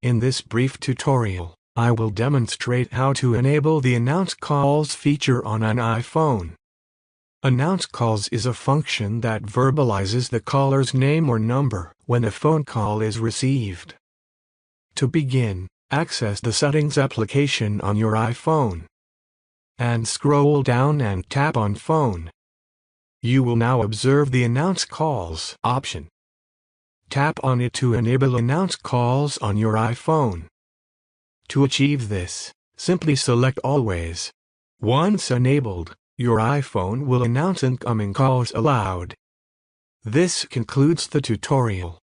In this brief tutorial, I will demonstrate how to enable the Announce Calls feature on an iPhone. Announce Calls is a function that verbalizes the caller's name or number when a phone call is received. To begin, access the Settings application on your iPhone and scroll down and tap on Phone. You will now observe the Announce Calls option. Tap on it to enable Announce Calls on your iPhone. To achieve this, simply select Always. Once enabled, your iPhone will announce incoming calls aloud. This concludes the tutorial.